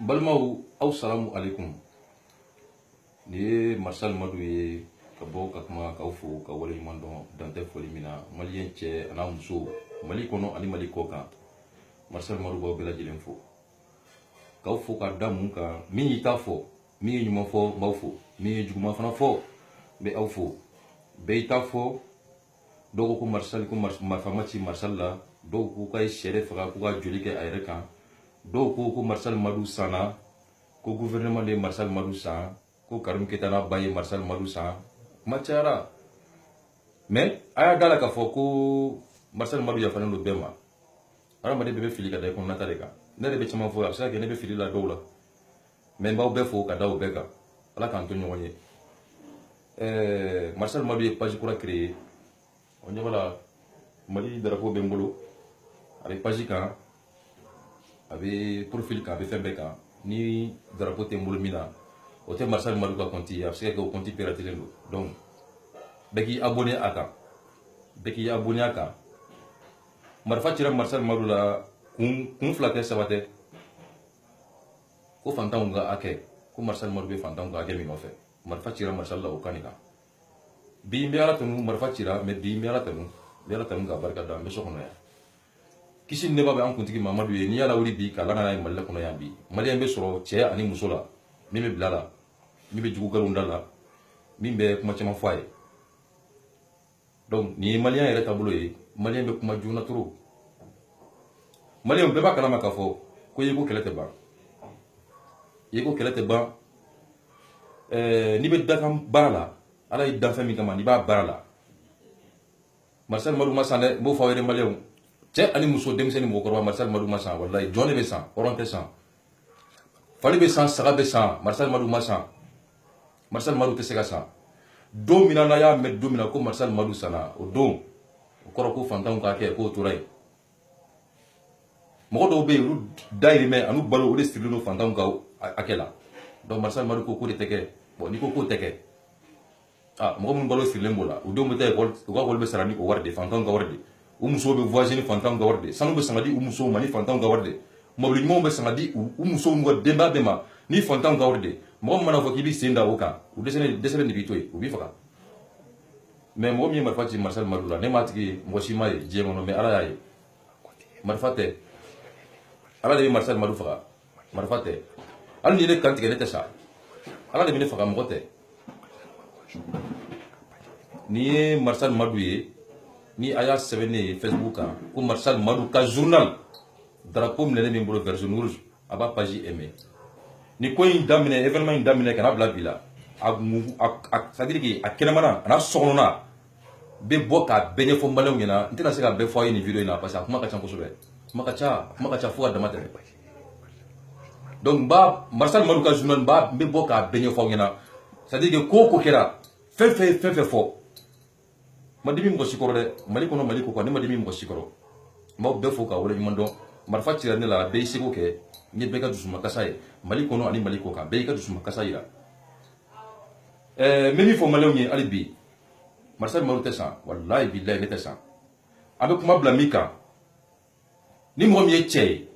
Balmaw aw salamu alaikum. Ni Marshal Madou ye ka bɔ ka kuma k'aw fo ka wale ɲuman dɔn dantɛ foli min na maliyɛn cɛ an'a muso Mali kɔnɔ ani Mali kɔ kan Marshal Madou b'aw bɛɛ lajɛlen fo k'aw fo ka da mun kan min y'i ta fɔ min ye ɲuman fɔ n b'aw fo min ye juguman fana fɔ n bɛ aw fo bɛɛ y'i ta fɔ dɔw ko ko Marshal ko marifa ma ci Marshal la dɔw ko k'a ye sɛ faga ko ka joli kɛ a yɛrɛ kan dɔw ko Marshal Madou sanna ko gouvernement de Marshal Madou san ko Karim Keita n'a ba ye Marshal Madou san kuma cayara mais a y'a da la k'a fɔ ko Marshal Madou yafalen don bɛɛ ma adamaden bɛɛ bɛ fili ka da i kɔnɔnata de kan ne yɛrɛ bɛ caman fɔ a bɛ se ka kɛ ne bɛ fili la dɔw la mais n b'aw bɛɛ fo ka da o bɛɛ kan ala k'an to ɲɔgɔn ye Marshal Madou ye page kura créé o ɲɛ b'a la Mali drapeau bɛ n bolo a bɛ page kan a bɛ profil kan a bɛ fɛn bɛɛ kan ni drapeau tɛ n bolo min na o tɛ Marshal Madou ka compte ye a bɛ se ka kɛ o compte pirater don donc bɛɛ k'i abonné a kan bɛɛ k'i abonné a kan marifa cira Marshal Madou la kun fila tɛ saba tɛ ko fantanw ka hakɛ ko Marshal Madou bɛ fantanw ka hakɛ min nɔfɛ marifa cira Marshal la o kan nin kan bi n bɛ ala tanu marifa cira mais bi n bɛ ala tanu ka barika da n bɛ so kɔnɔ yan kisi ni nɛɛma bɛ an kuntigi Mamadu ye n'i y'a lawuli bi ka langa n'a ye Mali la kɔnɔ yan bi maliyɛn bɛ sɔrɔ cɛ ani muso la min bɛ bila la min bɛ jugu galon da la min bɛ kuma caman fɔ a ye donc nin ye maliyɛn yɛrɛ taabolo ye maliyɛn bɛ kuma joona trop maliyɛn bɛɛ b'a kalama k'a fɔ ko yeko kɛlɛ tɛ ban yeko kɛlɛ tɛ ban n'i bɛ dakan baara la ala y'i dan fɛn min kama n'i b'a baara la Marshal Madou ma san dɛ n b'o fɔ aw yɛrɛ maliyɛnw cɛ ani muso denmisɛnnin mɔgɔkɔrɔba Marshal Madou ma san walayi jɔn de bɛ san hɔrɔn tɛ san fali bɛ san saga bɛ san Marshal Madou ma san Marshal Madou tɛ se ka san don min na n'a y'a mɛn don min na ko Marshal Madou sanna o don o kɔrɔ ko fantanw ka kɛ k'o tora yen mɔgɔ dɔw bɛ yen olu dayirimɛ ani balo o de sirilen don fantanw ka hakɛ la donc Marshal Madou ko k'o de tɛ kɛ bon n'i ko k'o tɛ kɛ mɔgɔ minnu balo sirilen b'o la o denw bɛ taa ekɔli u ka ekɔli bɛ sara ni o wari de fantanw ka wari de u musow bɛ voyager ni fantanw ka wari de sanu bɛ san ka di u musow ma ni fantanw ka wari de mɔbili ɲumanw bɛ san ka di u musow n'u ka denbaya bɛɛ ma ni fantanw ka wari de mɔgɔ min mana fɔ k'i b'i sen da o kan u dɛsɛlen de b'i to yen u b'i faga mais mɔgɔ min ye marifa ci Marshal Madou la ne m'a tigi mɔgɔ si m'a ye diɲɛ kɔnɔ mais ala y'a ye marifa tɛ ala de bɛ Marshal Madou faga marifa tɛ hali ni ne kan tigɛ ne tɛ sa ala de bɛ ne faga mɔgɔ tɛ ni ye Marshal Madou ye ni a y'a sɛbɛn ne ye Facebook kan ko Marshal Madou ka journal drapeau minɛlen bɛ n bolo version rouge a b'a page aimé ni ko in daminɛ événement in daminɛ kana bila bi la c'est à dire que a kɛnɛmana a n'a sokɔnɔna bɛ bɔ k'a bɛɛ ɲɛfɔ maliyɛnw ɲɛna n tɛna se ka bɛɛ fɔ a ye nin video in na parce que a kuma ka ca kosɛbɛ kuma ka ca fo ka dama tɛmɛ donc Marshal Madou ka journal n bɛ bɔ k'a bɛɛ ɲɛfɔ aw ɲɛna c'est à dire que ko o ko kɛra fɛn fɛn fɔ ma dimi mɔgɔ si kɔrɔ dɛ Mali kɔnɔ Mali ko kan ne ma dimi mɔgɔ si kɔrɔ n b'aw bɛɛ fo k'a wale ɲuman dɔn marifa cira ne la a bɛɛ y'i seko kɛ n ye bɛɛ ka dusumakasa ye Mali kɔnɔ ani Mali ko kan bɛɛ y'i ka dusumakasa yira n bɛ min fɔ maliyɛnw ye hali bi Marshal Madou tɛ san walayi bilayi ne tɛ san an bɛ kuma bila min kan ni mɔgɔ min ye cɛ ye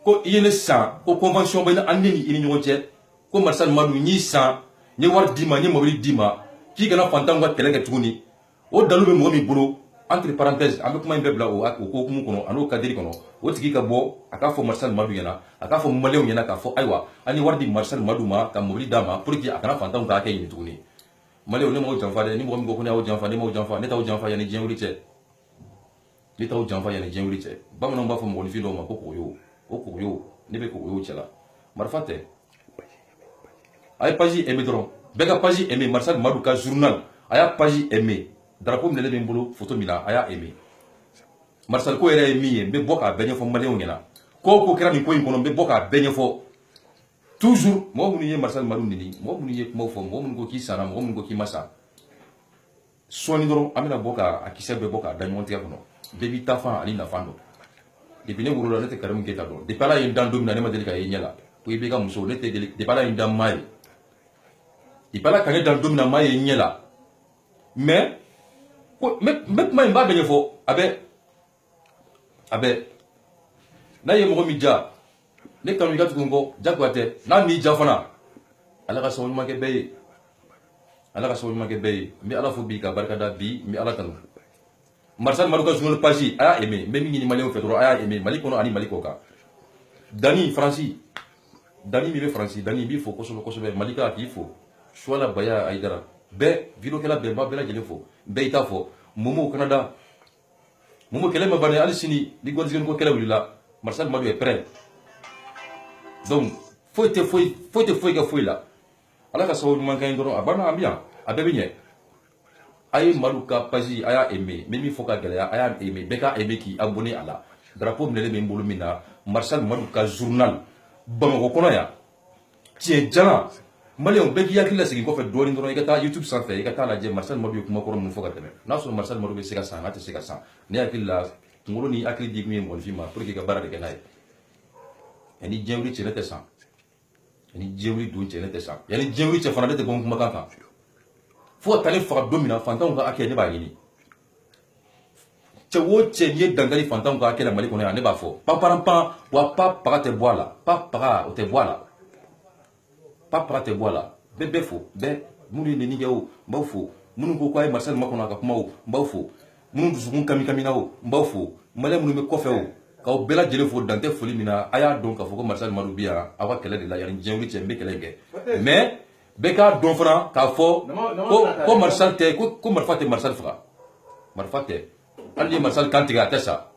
ko i ye ne san ko convention bɛ an ni i ni ɲɔgɔn cɛ ko Marshal Madou n y'i san n ye wari d'i ma n ye mobili d'i ma k'i kana fantanw ka kɛlɛ kɛ tuguni o dalu bɛ mɔgɔ min bolo entre parenthèses an bɛ kuma in bɛɛ bila o hokumu kɔnɔ a n'o kadiri kɔnɔ o tigi ka bɔ a k'a fɔ Marshal Madou ɲɛna a k'a fɔ maliyɛnw ɲɛna k'a fɔ ayiwa an ye wari di Marshal Madou ma ka mobili d'a ma pour que a kana fantanw ka hakɛ ɲini tuguni maliyɛnw ne m'aw janfa dɛ ni mɔgɔ min ko ko ne y'aw janfa ne m'aw janfa ne t'aw janfa yanni diɲɛ wuli cɛ ne t'aw janfa yanni diɲɛ wuli cɛ bamananw b'a fɔ mɔgɔnifin dɔw ma ko kogoyo o kogoyo ne bɛ kogoyo cɛ la marifa tɛ a ye page aimé dɔrɔn bɛɛ ka page aimé Marshal Madou ka journal a y'a page aimé drapeau minɛlen bɛ n bolo photo min na a y'a aimé Marshal ko yɛrɛ ye min ye n bɛ bɔ k'a bɛɛ ɲɛfɔ maliyɛnw ɲɛna ko o ko kɛra nin ko in kɔnɔ n bɛ bɔ k'a bɛɛ ɲɛfɔ toujours mɔgɔ minnu ye Marshal Madou nini mɔgɔ minnu ye kumaw fɔ mɔgɔ minnu ko k'i sanna mɔgɔ minnu ko k'i ma san sɔɔni dɔrɔn an bɛna bɔ k'a kisɛ bɛɛ bɔ k'a da ɲɔgɔn tigɛ kɔnɔ bɛɛ b'i ta fan ani nafan dɔn depuis ne wolola ne tɛ Karim Keita dɔn depuis ala ye n dan don min na ne ma deli ka ye ɲɛ la ko i b'i ka muso ne tɛ deli depuis ala ye n dan maa ye depuis ala ka ne dan don min na maa ye ɲɛ la mais ko n bɛ kuma in b'a bɛɛ ɲɛfɔ a bɛ n'a ye mɔgɔ min ja ne kanu ga tukungo jakwate na mi jafana ala ka sawul make bey ala ka sawul make bey mi ala fo bi ka barkada bi mi ala kanu Marcel Madou ka journal page aya aimé même ni malien fait aya aimé mali kono ani mali koka Dani Franci Dani mi be Franci Dani bi fo koso be malika ki fo chola baya aidara be video kala be ba bela jele fo be ita fo momo Canada momo kele ma bane al sini di gol zigen ko kele wulila Marcel Madou est prêt donc foi ga foi là ala ka sawu man kay ndoro abana ambian abebe nye ay maluka page aya aimé même faut ka gele aya aimé beka aimé ki abonné ala drapeau mele be mbulu mina Marcel Madou ka journal Bamako kono ya tie jana malien beki yakila sigi ko fe doni ndoro ikata YouTube sanfé ikata la je Marcel Madou kuma ko mun foka teme na so Marcel Madou be sega sa ngate sega sa ne yakila ngolo ni akili digmi mon fima pour que ka barade kenay eni jewri ci nete sa eni jewri dun ci nete sa yani jewri ci fana de ko kuma kan fo tale fa domina fantan ko akene ba yini Chewo chenye dangali fantam ka kela mali kono ya ne ba fo pamparampa wa papa te boila papa te boila papa te boila bebe fo be muni ni nigeo mbafo munu ko kwai Marcel makona ka kuma o mbafo munu dusukun kami na o mbafo male munu me kofe o ka o bela jele fo dante foli mina aya don ka fo ko Marcel Madou biya awa kele de la yari jengwi chembe kele ge mais beka don fana ka fo ko Marcel te ko marfate Marcel fra marfate Ali Marcel kantiga tesa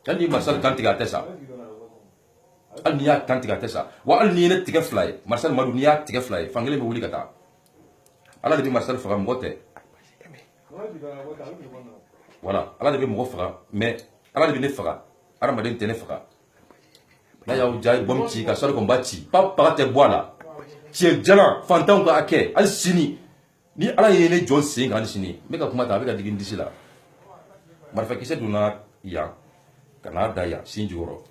ali Marcel kantiga tesa ali ya kantiga tesa wa ali ne tiga fly Marcel Madou ni ya tiga fly fangele be wuli kata ala de Marcel faga ngote voilà ala de mo faga mais ala de ne faga ara ma den tene faga na ya jay bom ci ka sor ko mbati papa te boila ci jana fantan ko ake al sini ni ala yene John Sing al sini me ka kuma ta be ka digin disila marfa kise duna ya kana da ya sinjuro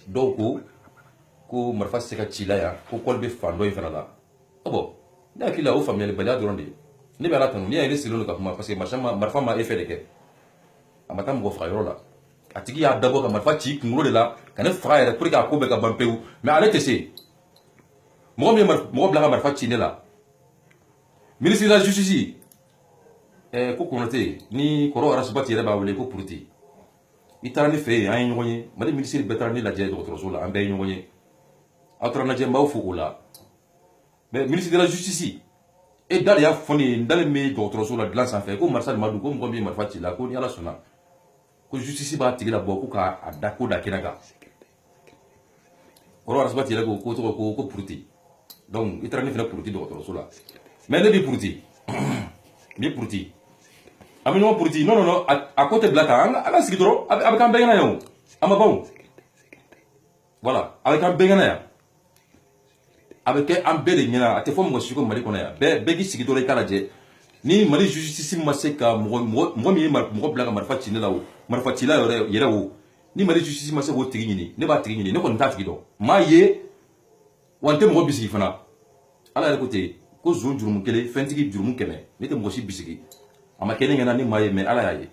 doko ko marfa seka chila ya ko kolbe fando e fana la obo da kila o famille bala doronde ni bala tanu ni ya resi lolo ka kuma parce que marfa ma effet de ke amata mo fra yoro la atigi ya dabo ka marfa chi nguro de la kana fra ya pour ka ko be ka bampeu mais allez tese mo bla marfa chi ne la ministre de la justice ko konote ni koro arasubati yɛrɛ b'a wele ko puruti i taara ne fɛ yen an ye ɲɔgɔn ye mali minisiri bɛɛ taara ne lajɛ dɔgɔtɔrɔso la an bɛɛ ye ɲɔgɔn ye aw taara lajɛ n b'aw fo o la mais ministre de la justice e da de y'a fɔ ne ye n dalen bɛ dɔgɔtɔrɔso la dilan sanfɛ ko Marcel Madou ko mɔgɔ min ye marifa ci la ko ni ala sɔnna ko justice b'a tigi la bɔ ko k'a da ko da kɛnɛ kan koro arasubati yɛrɛ ko tɔgɔ ko puruti donc i taara ne fɛnɛ puruti dɔgɔtɔrɔso la mais ne b'i puruti ni puruti ami no puruti non a côté blata ala sigi doro avec un bengana yo ama bon voilà avec un bengana ya avec un bel nyana ate fo mo siko mali kona ya be gi sigi doro kala je ni mali justice maseka mo mi mo blaka marfa chine la o marfa chila yere o ni mali justice maseka o tigi ni ne ba tigi ni ne ko nta tigi do ma ye wante mo bisigi fana ala le côté ko zone jurumu kele fentigi jurumu keme ne te mo si bisigi ama kene ngana ni maye me ala yaye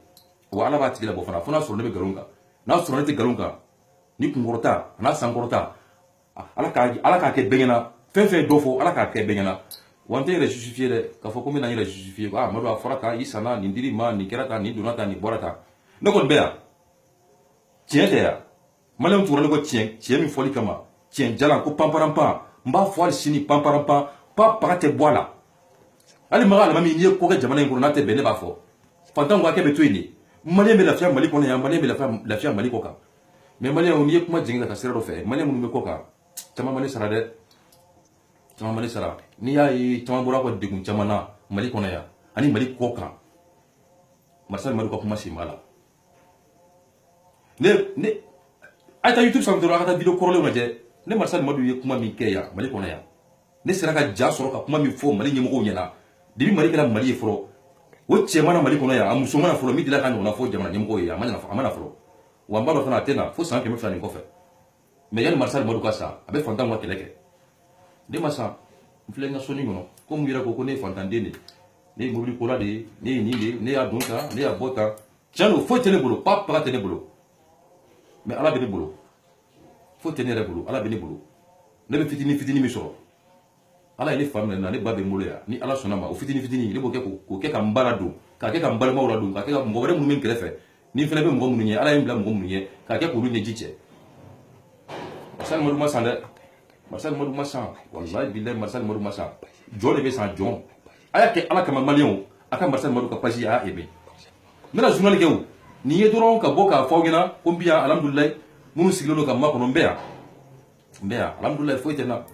wa ala ba tigila bo fana fona soro ne be galunga na soro ne te galunga ni kungorota na sangorota ala ka ke bengena fe dofo ala ka ke bengena wante re justifier de ka fo ko mina re justifier ko Madou afora ka isana ni ndiri ma ni kerata ni donata ni borata ne ko be ya tiete ya malem tourale ko tien mi foli kama tien jala ko pamparampa mba fo al sini pamparampa pa te boila ali maga mami ni ko ke jamana ngoro na te bene ba fo fantan ko akebe tuini mali be la fia mali ko ya mali be la fia mali ko ka mais mali on ni kuma jinga ka sero fe mali mun me ko ka tama mali sara de tama mali sara ni ya yi tama bora ko digun jamana mali ko ya ani mali ko ka Marcel Madou ko kuma si mala ne ata YouTube sam dora ka video ko le ngaje ne Marcel Madou ye kuma mi ke ya mali ko ya ne sera ka ja soro ka kuma mi fo mali nyemo nyana dibi mali kala mali foro wo chemana mali kono ya amuso mana foro mi dila ka nyona fo jamana nyemo ya amana foro wa mbalo fana tena fo sanke me fani ko fe mais yal Marcel Madou ka sa abe fantan wa keleke de masa mflenga soni ngono ko mu yira ko ne fantan de ne mobili ko la de ne ya donka ne ya bota chano fo tene bolo papa tene bolo mais ala be bolo faut tenir bolo ala bene bolo ne be fitini mi soro ala ile famna na ne ba be molo ya ni ala sona ma o fitini ne bo ke ko ke ka mbara do ka ke ka mbara ma wala do ka ke ka mo wala mu men kelefe ni fele be mo mu nye ala yimbla mo mu nye ka ke ko lu ne jiche Marcel Modou Massa Marcel Modou Massa wallahi billahi Marcel Modou Massa jole be sa jon aya ke ala kama malion aka Marcel Modou ka pagi a ebe mena journal ke o ni ye doron ka boka fogina ko biya alhamdulillah munu siglo ka makono mbeya alhamdulillah fo itena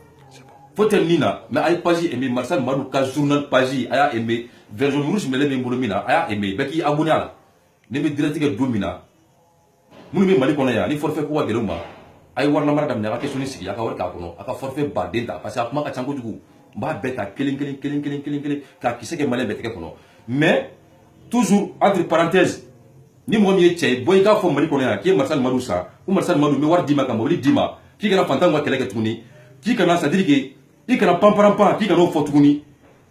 fo tenina mais ay pagi ebe Marcel Modou ka journal pagi aya ebe version rouge mele be mbolo mina aya ebe beki abonné ala ne be direct ke domina munu be mali kono ya ni forfait ko wa geluma ay warna mara dam ne aka suni sigi aka war ka kono aka forfait ba denta parce que akuma ka chango dugu ba beta kelen ka kiseke malin beta ke kono mais toujours entre parenthèses ni mo mi tchey boy ka fo mali kono ya ki Marcel Modou sa ou Marcel Modou me war dima ka mo dima ki kana fantango kele ke tuni ki kana ça dire que ki kana pamparampa ki kana fo tuni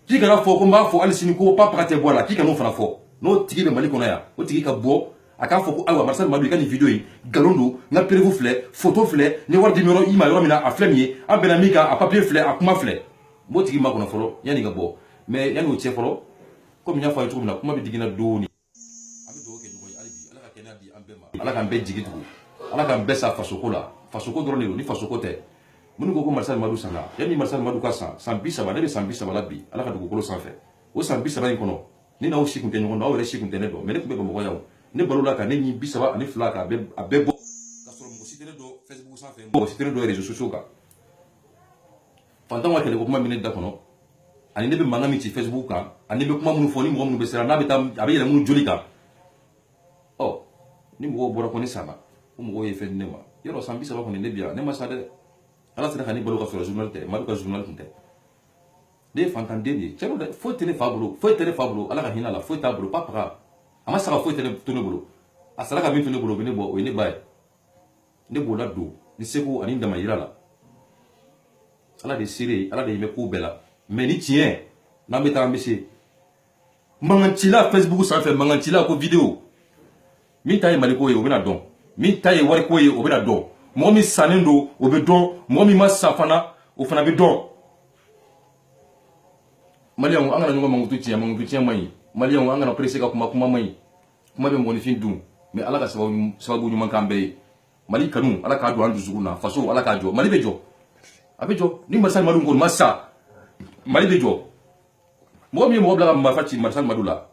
ki kana fo ko mba fo alisini ko papa te bola ki kana fana fo no tigi be mali kono ya o tigi ka bo aka fo ko awa Marcel Modou ka ni vidéo yi galondo na preuve flé photo flé ni war numéro ima yoro mina a flemier a benamika a papier flé a kuma flé mo tigi ma kono folo yani ga bo mais yani o che folo comme nya fa yitu na kuma bi digina doni abi do ke ngoy alibi ala ka kena bi ambema ala ka be jigi tugu ala ka be sa fasoko la fasoko drone ni fasoko te munu ko Marcel Modou sanga yani Marcel Modou ka san bisa ba ne be san bisa ba labi ala ka dugu kolo sanfɛ o san bisa ba ni kono ni na o shi kun te nyondo o re shi kun te ne do mais ne kun be mo yawo ne balola ka ne ni bisa ba ani fla ka be bo ka soro mo sitene do Facebook sanfɛ mo sitene do réseaux sociaux ka fantan wa kele ko kuma mine da kono ani ne be manga mi ci Facebook kan ani be kuma munu fo ni mo munu be sera na be tam abe yele munu joli kan oh ni mo bora ko ni sama o mo ye fe ne ma yoro sambi saba ko ne biya ne ma sa de ala sera ka ni balo ka soro journal te ma ka journal kunte de fantan de ni chero de fo tele fablo ala ka hina la fo tablo papa ama sa fo tele tunu bolo asara ka mi tunu bolo ne bo o ne bay ne bo la do ni seko ani ndama yira la ala de sire ala de me ko bela mais ni tien na beta mbese mangantila Facebook ça fait mangantila ko vidéo mi tay maliko ye o bena don mi tay wari ko ye o bena don mo mi sanendo o be don mo mi masafana o fana be don malion angana nyonga mangutu tien mai malion angana presse ka kuma mai kuma be ngoni fin dum mais ala ka sababu nyuma kambe mali kanu ala ka do andu zuguna faso ala ka jo mali be jo abejo ni Marcel Modou ngol massa mali be jo mo mi mo bla ma fati Marcel Modou la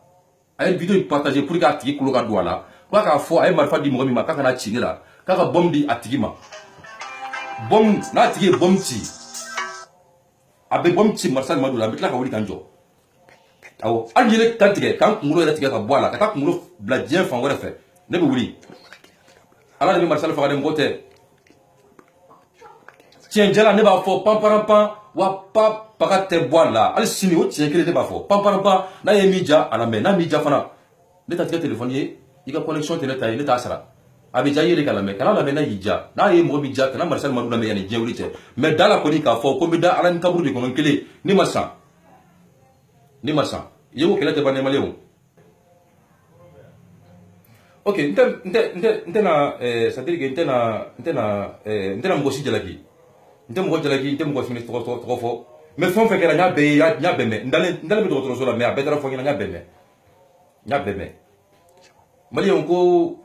ay vidéo partager pour ka tigi kulo ka do ala kwa ka fo ay marfa di mo mi ma ka na chingira ka ka bom di atigi ma bom na tigi bom ti abe bom ti Marcel Modou la bitla ka wori kan jo awo aljele kan tige kan kulo ya tigi ka bo ala ka kulo bla dien fan wora fe ne be wuri ala ni Marcel fa ga dem gote tiens jala ne ba fo pamparampa wa pa pakate boala al sini o tiens kele ne ba fo pamparampa na ye mija ala me na mija fana ne ta tika téléphone ye i ka connexion tene ta ye ne ta sara abi ja yele kala me kala la me na yija na ye mo mija kana Marcel Modou la me yani jewli te mais dala ko ni ka fo ko mi da ala ni kaburu de kono kele ni masa yewo kele te bane malewo ok ntena c'est-à-dire que ntena ngosi jalaki ntemo jalaki ntemo fini to fo mais fon fe kera nya be me ndale be do so la mais abetara fo nya be me mali on ko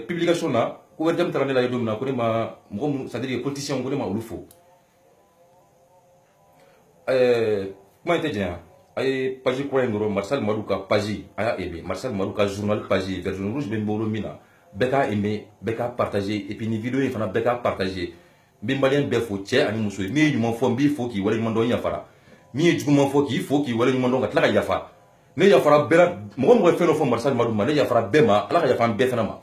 publication na ko wertam tarane la yedum ko ma mo c'est-à-dire politicien ko ma ulufo comment était bien ay page ko ngoro Marcel Modou ka page aya aimé Marcel Modou ka journal page version rouge ben bolo mina beka aimé beka partager et puis ni vidéo fana beka partager bi malien be fo che ani muso mi nyuma fo mbi fo ki wala nyuma don yafara mi juguma fo ki wala nyuma don ka tla yafa ne yafara bela mo fe no fo Marcel Modou ma ne yafara bema ala ka yafa be fana ma